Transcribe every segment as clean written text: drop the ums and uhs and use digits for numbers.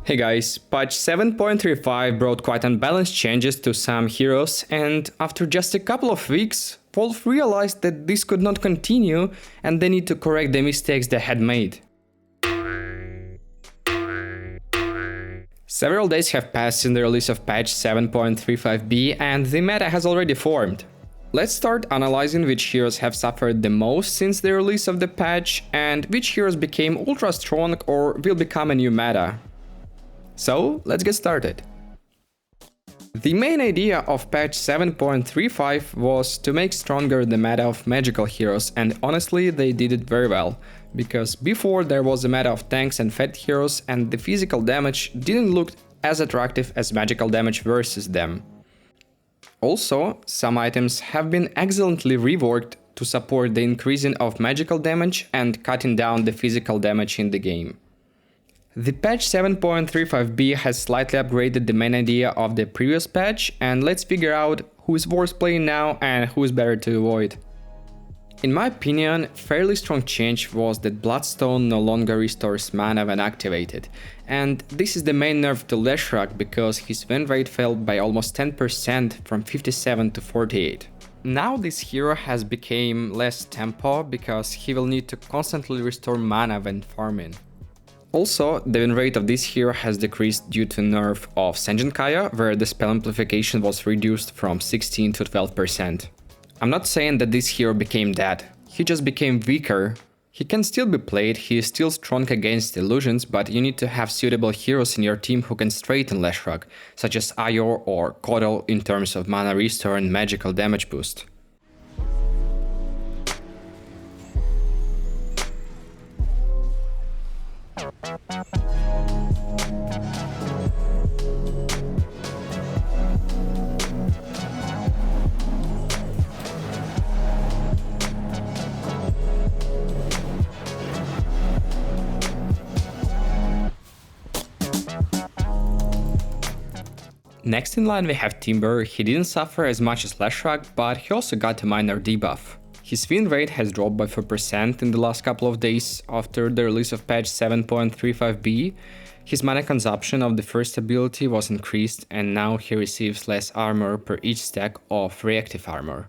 Hey guys, patch 7.35 brought quite unbalanced changes to some heroes, and after just a couple of weeks, Valve realized that this could not continue and they need to correct the mistakes they had made. Several days have passed since the release of patch 7.35b and the meta has already formed. Let's start analyzing which heroes have suffered the most since the release of the patch and which heroes became ultra strong or will become a new meta. So, let's get started. The main idea of patch 7.35 was to make stronger the meta of magical heroes, and honestly they did it very well, because before there was a meta of tanks and fed heroes and the physical damage didn't look as attractive as magical damage versus them. Also, some items have been excellently reworked to support the increasing of magical damage and cutting down the physical damage in the game. The patch 7.35b has slightly upgraded the main idea of the previous patch, and let's figure out who is worth playing now and who is better to avoid. In my opinion, fairly strong change was that Bloodstone no longer restores mana when activated, and this is the main nerf to Leshrac because his win rate fell by almost 10% from 57 to 48. Now this hero has become less tempo because he will need to constantly restore mana when farming. Also, the win rate of this hero has decreased due to nerf of Senjin, where the spell amplification was reduced from 16 to 12%. I'm not saying that this hero became dead, he just became weaker. He can still be played, he is still strong against illusions, but you need to have suitable heroes in your team who can straighten Leshrac, such as Ior or Kodal in terms of mana restore and magical damage boost. Next in line we have Timber. He didn't suffer as much as Leshrac, but he also got a minor debuff. His win rate has dropped by 4% in the last couple of days after the release of patch 7.35b. His mana consumption of the first ability was increased and now he receives less armor per each stack of reactive armor.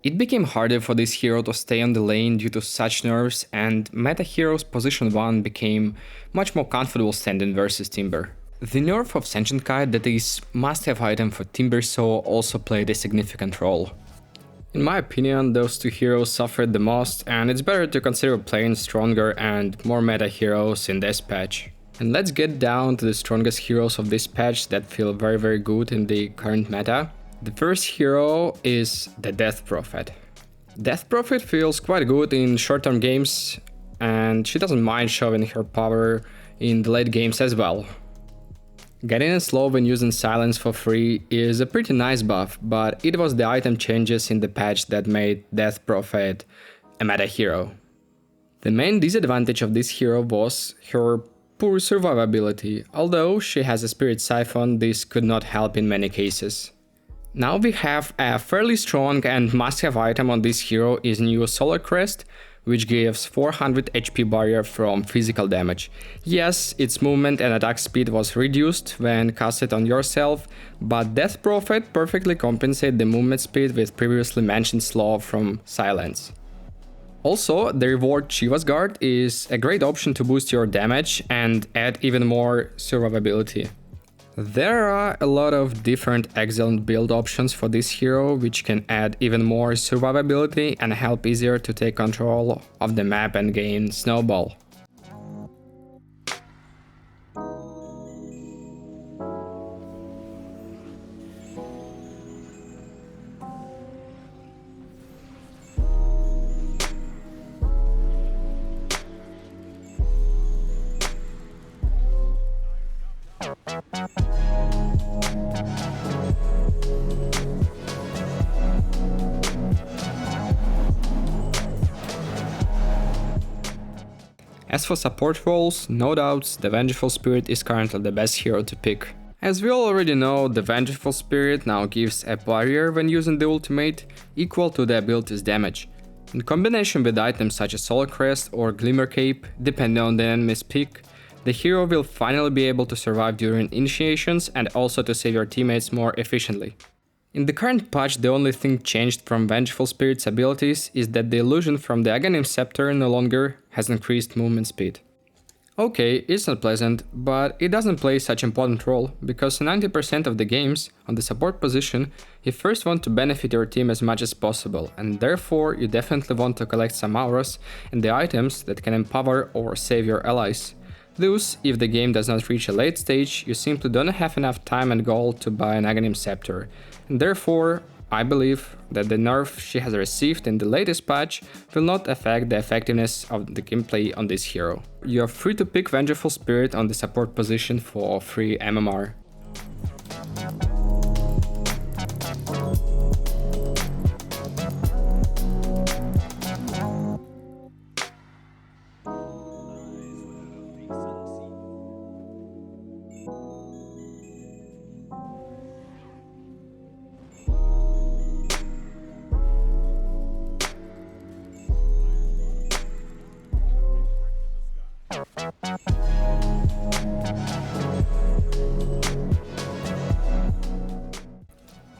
It became harder for this hero to stay on the lane due to such nerfs, and meta heroes position 1 became much more comfortable standing versus Timber. The nerf of Senjin that is must-have item for Timber Saw also played a significant role. In my opinion, those two heroes suffered the most, and it's better to consider playing stronger and more meta heroes in this patch. And let's get down to the strongest heroes of this patch that feel very good in the current meta. The first hero is the Death Prophet. Death Prophet feels quite good in short-term games, and she doesn't mind showing her power in the late games as well. Getting a slow when using silence for free is a pretty nice buff, but it was the item changes in the patch that made Death Prophet a meta hero. The main disadvantage of this hero was her poor survivability. Although she has a Spirit Siphon, this could not help in many cases. Now we have a fairly strong and must-have item on this hero is new Solar Crest, which gives 400 HP barrier from physical damage. Yes, its movement and attack speed was reduced when casted on yourself, but Death Prophet perfectly compensates the movement speed with previously mentioned slow from silence. Also, the reward Shiva's Guard is a great option to boost your damage and add even more survivability. There are a lot of different excellent build options for this hero, which can add even more survivability and help easier to take control of the map and gain Snowball. As for support roles, no doubts, the Vengeful Spirit is currently the best hero to pick. As we already know, the Vengeful Spirit now gives a barrier when using the ultimate, equal to the ability's damage. In combination with items such as Solar Crest or Glimmer Cape, depending on the enemy's pick, The hero will finally be able to survive during initiations and also to save your teammates more efficiently. In the current patch, the only thing changed from Vengeful Spirit's abilities is that the illusion from the Aghanim Scepter no longer has increased movement speed. Okay, it's not pleasant, but it doesn't play such an important role, because in 90% of the games, on the support position, you first want to benefit your team as much as possible, and therefore you definitely want to collect some auras and the items that can empower or save your allies. Thus, if the game does not reach a late stage, you simply don't have enough time and gold to buy an Aghanim Scepter, and therefore, I believe that the nerf she has received in the latest patch will not affect the effectiveness of the gameplay on this hero. You are free to pick Vengeful Spirit on the support position for free MMR.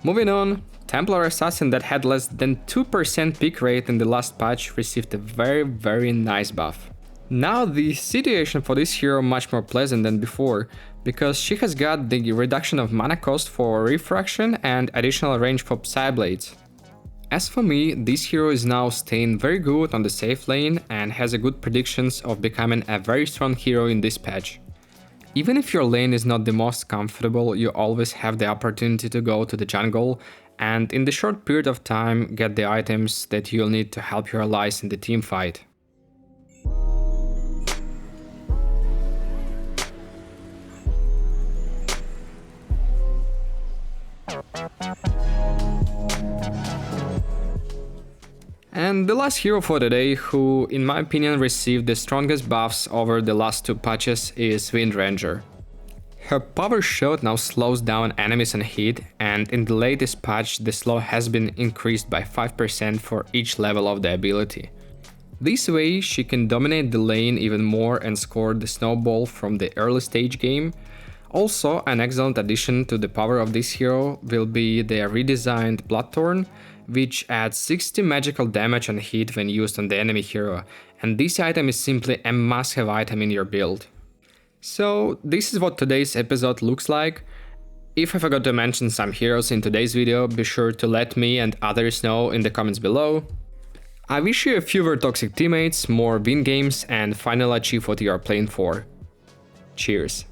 Moving on, Templar Assassin that had less than 2% pick rate in the last patch received a very nice buff. Now the situation for this hero much more pleasant than before, because she has got the reduction of mana cost for refraction and additional range for Psyblades. As for me, this hero is now staying very good on the safe lane and has a good predictions of becoming a very strong hero in this patch. Even if your lane is not the most comfortable, you always have the opportunity to go to the jungle and in the short period of time get the items that you'll need to help your allies in the team fight. And the last hero for today, who in my opinion received the strongest buffs over the last two patches, is Wind Ranger. Her power shot now slows down enemies on hit, and in the latest patch the slow has been increased by 5% for each level of the ability. This way she can dominate the lane even more and score the snowball from the early stage game. Also, an excellent addition to the power of this hero will be the redesigned Bloodthorn, which adds 60 magical damage on hit when used on the enemy hero, and this item is simply a must-have item in your build. So this is what today's episode looks like. If I forgot to mention some heroes in today's video, be sure to let me and others know in the comments below. I wish you fewer toxic teammates, more win games, and finally achieve what you are playing for. Cheers.